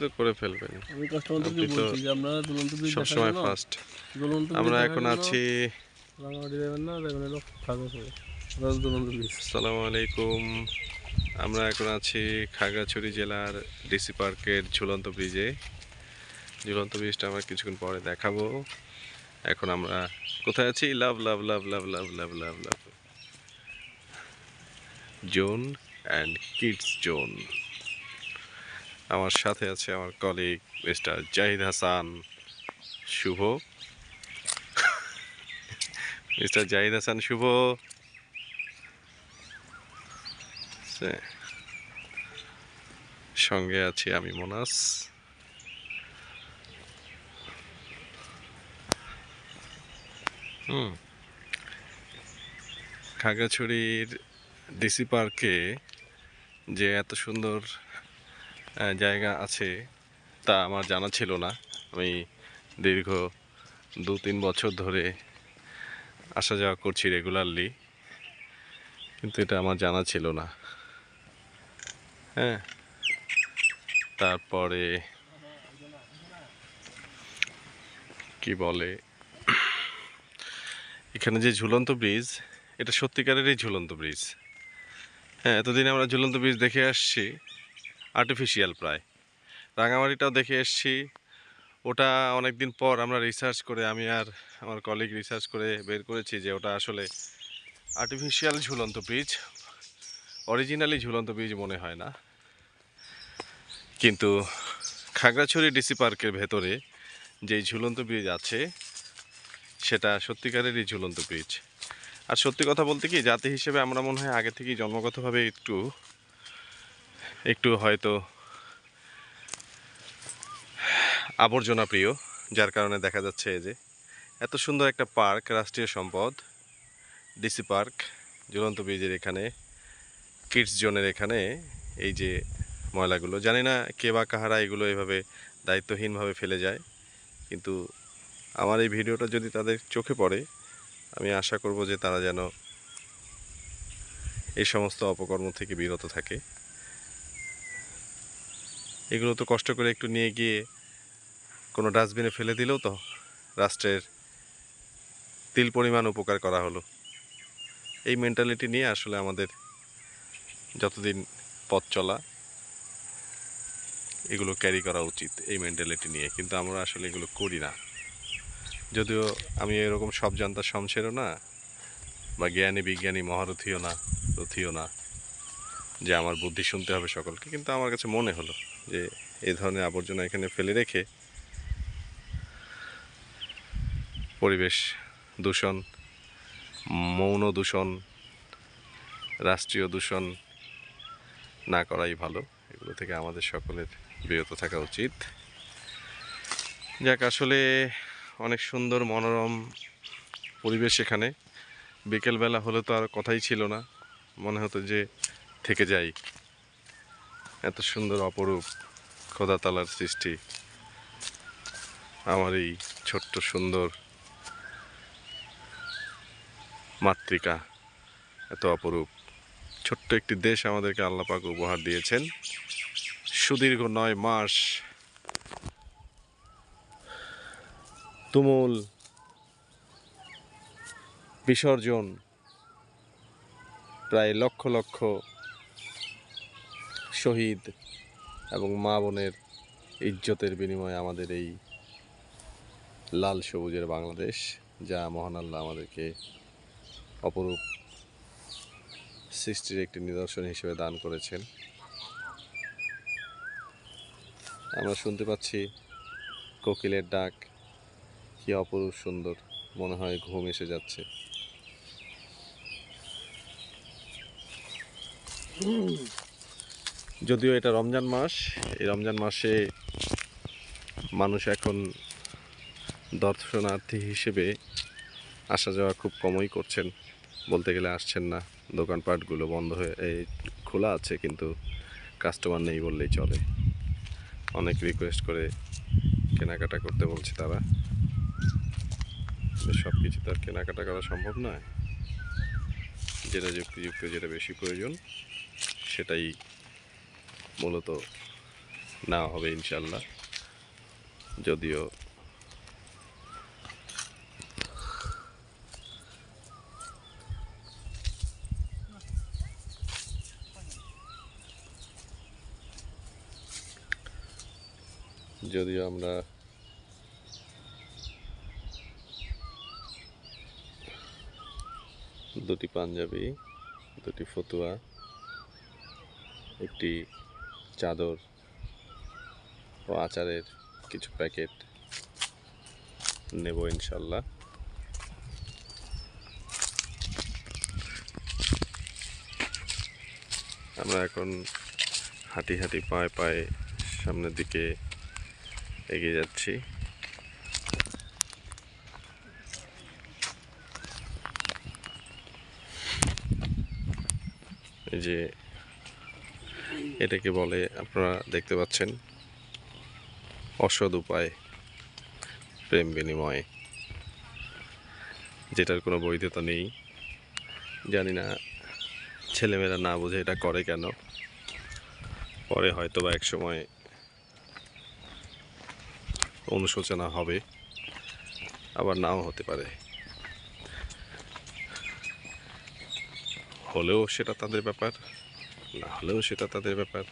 তো করে ফেলবেন। আমি কাস্টমারদেরকে আপনি তো বলছি যে আপনারা ঝুলন্ত ব্রিজ দেখার সবসময় জন্য ফার্স্ট। ঝুলন্ত ব্রিজ আমরা দেখার এখন জন্য আছি। রাঙামাটি যাবেন না, যাবেন হলো খাগড়াছড়ি ঝুলন্ত ব্রিজ। আসসালামু আলাইকুম। আমরা এখন আছি খাগড়াছড়ি জেলার ডিসি পার্কের ঝুলন্ত ব্রিজে। ঝুলন্ত ব্রিজটা আমরা কিছুক্ষণ পরে দেখাবো। এখন আমরা কোথায় আছি? লাভ লাভ লাভ লাভ লাভ লাভ লাভ লাভ জোন অ্যান্ড কিডস জোন। আমার সাথে আছে আমার কলিগ মিস্টার জাহিদ হাসান শুভ। মিস্টার জাহিদ হাসান শুভ, সঙ্গে আছি আমি মোনাস। খাগড়াছড়ির ডিসি পার্কে যে এত সুন্দর জায়গা আছে তা আমার জানা ছিল না। আমি দীর্ঘ 2-3 বছর ধরে আসা যাওয়া করছি রেগুলারলি, কিন্তু এটা আমার জানা ছিল না। হ্যাঁ, তারপরে কি বলে, এখানে যে ঝুলন্ত ব্রিজ, এটা সত্যিকারেরই ঝুলন্ত ব্রিজ। হ্যাঁ, এতদিন আমরা ঝুলন্ত ব্রিজ দেখে আসছি আর্টিফিশিয়াল প্রায়। রাঙামাটিটাও দেখে এসছি, ওটা অনেক দিন পর আমরা রিসার্চ করে, আমি আর আমার কলিগ রিসার্চ করে বের করেছি যে ওটা আসলে আর্টিফিশিয়াল ঝুলন্ত ব্রিজ, অরিজিনালি ঝুলন্ত ব্রিজ মনে হয় না। কিন্তু খাগড়াছড়ি ডিসি পার্কের ভেতরে যেই ঝুলন্ত ব্রিজ আছে সেটা সত্যিকারেরই ঝুলন্ত ব্রিজ। আর সত্যি কথা বলতে কি, জাতি হিসেবে আমরা মনে হয় আগে থেকেই জন্মগতভাবে একটু একটু হয়তো আবর্জনা প্রিয়, যার কারণে দেখা যাচ্ছে যে এত সুন্দর একটা পার্ক, রাষ্ট্রীয় সম্পদ ডিসি পার্ক, ঝুলন্ত ব্রিজের এখানে কিডস জোনের এখানে এই যে ময়লাগুলো, জানি না কে বা কাহারা এগুলো এভাবে দায়িত্বহীনভাবে ফেলে যায়। কিন্তু আমার এই ভিডিওটা যদি তাদের চোখে পড়ে, আমি আশা করব যে তারা যেন এই সমস্ত অপকর্ম থেকে বিরত থাকে। এগুলো তো কষ্ট করে একটু নিয়ে গিয়ে কোনো ডাস্টবিনে ফেলে দিলেও তো রাষ্ট্রের তিল পরিমাণ উপকার করা হলো। এই মেন্টালিটি নিয়ে আসলে আমাদের যতদিন পথ চলা, এগুলো ক্যারি করা উচিত এই মেন্টালিটি নিয়ে, কিন্তু আমরা আসলে এগুলো করি না। যদিও আমি এরকম সব জানতা শমশেরও না, বা জ্ঞানী বিজ্ঞানী মহারথীও না, রথীও না যে আমার বুদ্ধি শুনতে হবে সকলকে, কিন্তু আমার কাছে মনে হলো যে এই ধরনের আবর্জনা এখানে ফেলে রেখে পরিবেশ দূষণ, মৌন দূষণ, রাষ্ট্রীয় দূষণ না করাই ভালো। এগুলো থেকে আমাদের সকলের বিরত থাকা উচিত। যাক, আসলে অনেক সুন্দর মনোরম পরিবেশ এখানে। বিকেলবেলা হলে তো আর কথাই ছিল না, মনে হতো যে থেকে যাই। এত সুন্দর অপরূপ খোদা তালার সৃষ্টি, আমার এই ছোট্ট সুন্দর মাতৃকা, এত অপরূপ ছোট্ট একটি দেশ আমাদেরকে আল্লাহ পাক উপহার দিয়েছেন। সুদীর্ঘ 9 মাস তুমুল বিসর্জন, প্রায় লক্ষ লক্ষ শহীদ এবং মা বোনের ইজ্জতের বিনিময়ে আমাদের এই লাল সবুজের বাংলাদেশ, যা মহান আল্লাহ আমাদেরকে অপরূপ সৃষ্টির একটি নিদর্শন হিসেবে দান করেছেন। আমরা শুনতে পাচ্ছি কোকিলের ডাক, কি অপরূপ সুন্দর, মনে হয় ঘুম এসে যাচ্ছে। যদিও এটা রমজান মাস, এই রমজান মাসে মানুষ এখন দর্শনার্থী হিসেবে আসা যাওয়া খুব কমই করছেন, বলতে গেলে আসছেন না। দোকানপাটগুলো বন্ধ হয়ে খোলা আছে, কিন্তু কাস্টমার নেই বললেই চলে। অনেক রিকোয়েস্ট করে কেনাকাটা করতে বলছে তারা, সব কিছু তো আর কেনাকাটা করা সম্ভব নয়। যেটা যুক্তিযুক্ত, যেটা বেশি প্রয়োজন সেটাই মূলত নেওয়া হবে ইনশাল্লাহ। যদিও আমরা দুটি পাঞ্জাবি, দুটি ফতুয়া, একটি চাদর ও আচারের কিছু প্যাকেট নেব ইনশাল্লাহ। আমরা এখন হাঁটি হাঁটি পায়ে পায়ে সামনের দিকে এগিয়ে যাচ্ছি। এই যে এটাকে বলে, আপনারা দেখতে পাচ্ছেন, অসৎ উপায় প্রেম বিনিময়, যেটার কোনো বৈধতা নেই। জানি না ছেলেমেয়েরা না বুঝে এটা করে কেন। পরে হয়তো বা এক সময় অনুশোচনা হবে, আবার নাও হতে পারে। হলেও সেটা তাদের ব্যাপার, না হলেও সেটা তাদের ব্যাপার।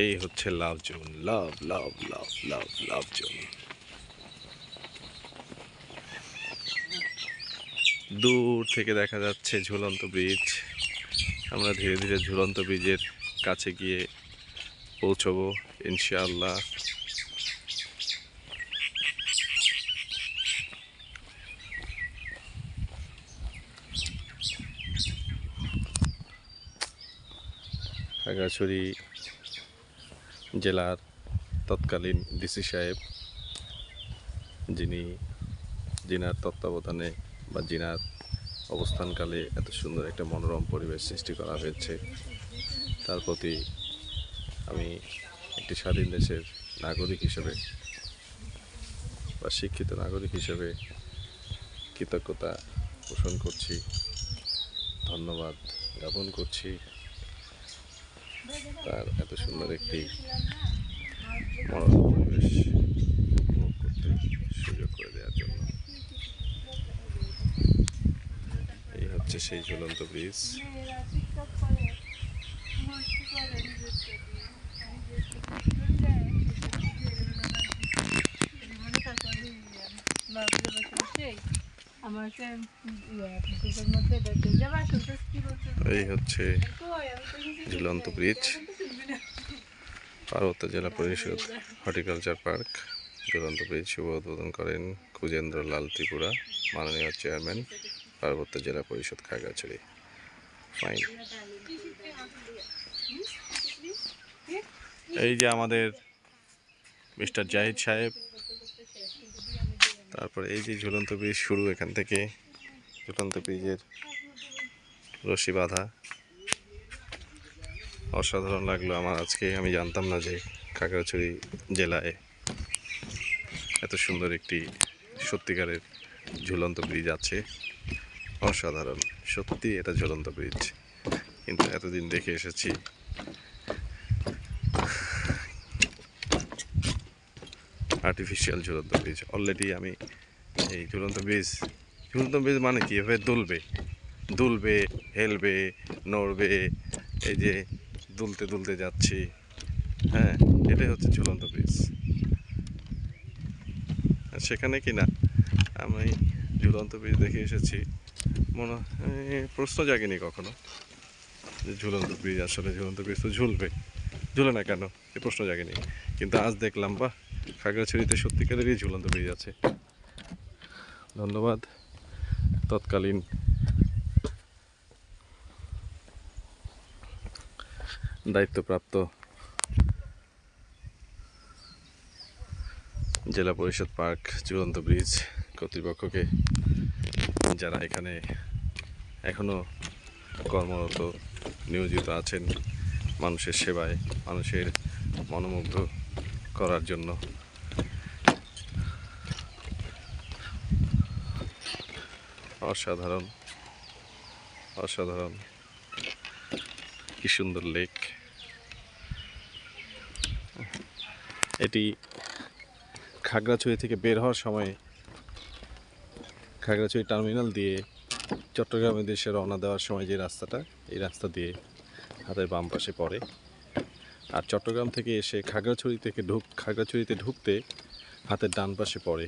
এই হচ্ছে লাভ জোন, লাভ লাভ লাভ লাভ লাভ জোন। দূর থেকে দেখা যাচ্ছে ঝুলন্ত ব্রিজ। আমরা ধীরে ধীরে ঝুলন্ত ব্রিজের কাছে গিয়ে পৌঁছবো ইনশাআল্লাহ। খাগড়াছড়ি জেলার তৎকালীন ডিসি সাহেব, যিনার তত্ত্বাবধানে বা যিনার অবস্থানকালে এত সুন্দর একটা মনোরম পরিবেশ সৃষ্টি করা হয়েছে, তার প্রতি আমি একটি স্বাধীন দেশের নাগরিক হিসেবে বা শিক্ষিত নাগরিক হিসেবে কৃতজ্ঞতা পোষণ করছি, ধন্যবাদ জ্ঞাপন করছি তার এত সুন্দর একটি মনোরম পরিবেশ উপভোগ করতে সুযোগ করে দেওয়ার জন্য। এই হচ্ছে সেই ঝুলন্ত ব্রিজ। এই হচ্ছে ঝুলন্ত ব্রিজ, পার্বত্য জেলা পরিষদ হর্টিকালচার পার্ক। ঝুলন্ত ব্রিজ শুভ উদ্বোধন করেন কুজেন্দ্র লাল ত্রিপুরা, মাননীয় চেয়ারম্যান, পার্বত্য জেলা পরিষদ, খাগড়াছড়ি। ফাইন। এই যে আমাদের মিস্টার জাহিদ সাহেব। তারপরে এই যে ঝুলন্ত ব্রিজ শুরু, এখান থেকে ঝুলন্ত ব্রিজের রশি বাঁধা। অসাধারণ লাগলো আমার আজকে। আমি জানতাম না যে খাগড়াছড়ি জেলায় এত সুন্দর একটি সত্যিকারের ঝুলন্ত ব্রিজ আছে। অসাধারণ, সত্যি এটা ঝুলন্ত ব্রিজ। কিন্তু এতদিন দেখে এসেছি আর্টিফিশিয়াল ঝুলন্ত ব্রিজ। অলরেডি আমি এই ঝুলন্ত ব্রিজ মানে কি, এভাবে দুলবে, হেলবে, নড়বে, এই যে দুলতে দুলতে যাচ্ছি। হ্যাঁ, এটাই হচ্ছে ঝুলন্ত ব্রিজ। সেখানে কি না আমি ঝুলন্ত ব্রিজ দেখে এসেছি, প্রশ্ন জাগেনি কখনো যে ঝুলন্ত ব্রিজ, আসলে ঝুলন্ত ব্রিজ তো ঝুলে না কেন, এ প্রশ্ন জাগেনি। কিন্তু আজ দেখলাম, বা খাগড়াছড়িতে সত্যিকারেরই ঝুলন্ত ব্রিজ আছে। ধন্যবাদ তৎকালীন দায়িত্বপ্রাপ্ত জেলা পরিষদ পার্ক ঝুলন্ত ব্রিজ কর্তৃপক্ষকে, যারা এখানে এখনও কর্মরত, নিয়োজিত আছেন মানুষের সেবায়, মানুষের মনোমুগ্ধ করার জন্য। অসাধারণ, অসাধারণ, কি সুন্দর লেক। এটি খাগড়াছড়ি থেকে বের হওয়ার সময় খাগড়াছড়ি টার্মিনাল দিয়ে চট্টগ্রামের দেশে রওনা দেওয়ার সময় যে রাস্তাটা, এই রাস্তা দিয়ে হাতের বাম পাশে পড়ে। আর চট্টগ্রাম থেকে এসে খাগড়াছড়িতে ঢুকতে হাতের ডান পাশে পড়ে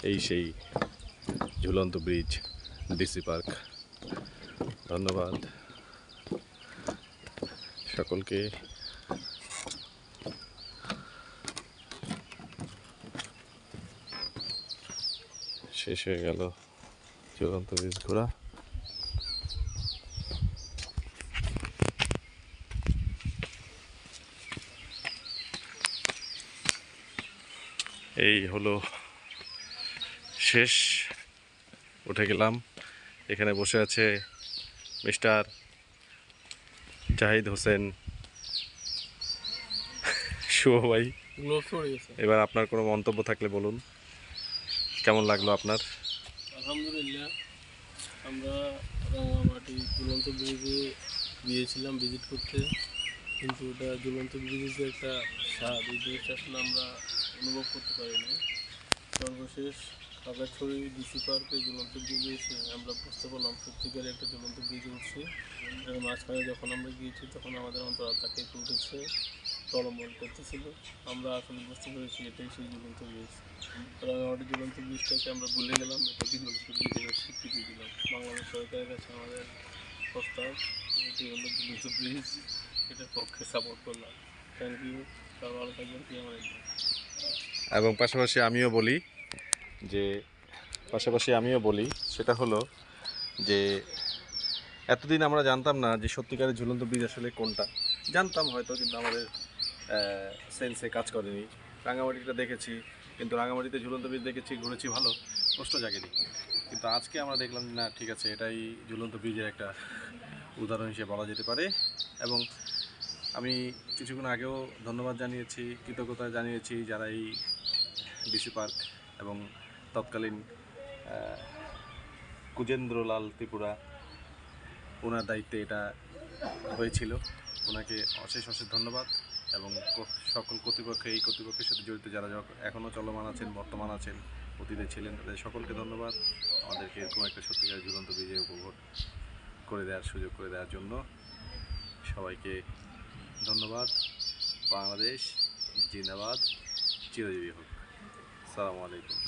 এই সেই ঝুলন্ত ব্রিজ, ডিসি পার্ক। ধন্যবাদ সকলকে। শেষ হয়ে গেল ঝুলন্ত ব্রিজ ঘোরা। এই হলো শেষ, উঠে গেলাম। এখানে বসে আছে মিস্টার জাহিদ হোসেন শুভ ভাই। গ্লোভ পড়ে গেছে। এবার আপনার কোনো মন্তব্য থাকলে বলুন, কেমন লাগলো আপনার? আলহামদুলিল্লাহ, আমরা রাঙামাটি ঝুলন্ত ব্রিজে গিয়েছিলাম ভিজিট করতে, কিন্তু ওটা ঝুলন্ত ব্রিজের যে একটা স্বাদ, এই জিনিসটা আসলে আমরা অনুভব করতে পারিনি। সর্বশেষ খাগড়াছড়ি ডিসি পার্কে ঝুলন্ত ব্রিজে এসে আমরা বুঝতে পারলাম সত্যিকার একটা ঝুলন্ত ব্রিজে উঠছি। এর মাঝখানে যখন আমরা গিয়েছি তখন আমাদের অন্তরাত্মাকে উঠেছে, টলমল করতেছিল। আমরা আসলে বুঝতে পেরেছি এটাই সেই ঝুলন্ত ব্রিজ। রাঙামাটি ঝুলন্ত ব্রিজটাকে আমরা ভুলে গেলাম, এটাকে ঝুলন্ত ব্রিজ হিসেবে স্বীকৃতি দিলাম। বাংলাদেশ সরকারের কাছে আমাদের প্রস্তাব, এটি হলো ঝুলন্ত ব্রিজ, এটার পক্ষে সাপোর্ট করলাম। থ্যাংক ইউ, সবাই ভালো থাকবেন। কি আমার এবং পাশাপাশি আমিও বলি সেটা হলো যে এতদিন আমরা জানতাম না যে সত্যিকারের ঝুলন্ত ব্রিজ আসলে কোনটা। জানতাম হয়তো, কিন্তু আমাদের সেন্সে কাজ করেনি। রাঙামাটিটা দেখেছি, কিন্তু রাঙামাটিতে ঝুলন্ত ব্রিজ দেখেছি, ঘুরেছি, ভালো, প্রশ্ন জাগেনি। কিন্তু আজকে আমরা দেখলাম না, ঠিক আছে, এটাই ঝুলন্ত ব্রিজের একটা উদাহরণ হিসেবে বলা যেতে পারে। এবং আমি কিছুক্ষণ আগেও ধন্যবাদ জানিয়েছি, কৃতজ্ঞতা জানিয়েছি যারা এই ডিসি পার্ক এবং তৎকালীন কুজেন্দ্রলাল ত্রিপুরা, ওনার দায়িত্বে এটা হয়েছিল, ওনাকে অশেষ ধন্যবাদ। এবং সকল এই কর্তৃপক্ষের সাথে জড়িত যারা এখনও চলমান আছেন, বর্তমান আছেন, অতীতে ছিলেন, তাদের সকলকে ধন্যবাদ আমাদেরকে এরকম একটা সত্যিকার ঝুলন্ত ব্রিজে উপভোগ করে দেওয়ার সুযোগ করে দেওয়ার জন্য। সবাইকে ধন্যবাদ। বাংলাদেশ জিন্দাবাদ, চিরজীবী হোক। আসসালামু আলাইকুম।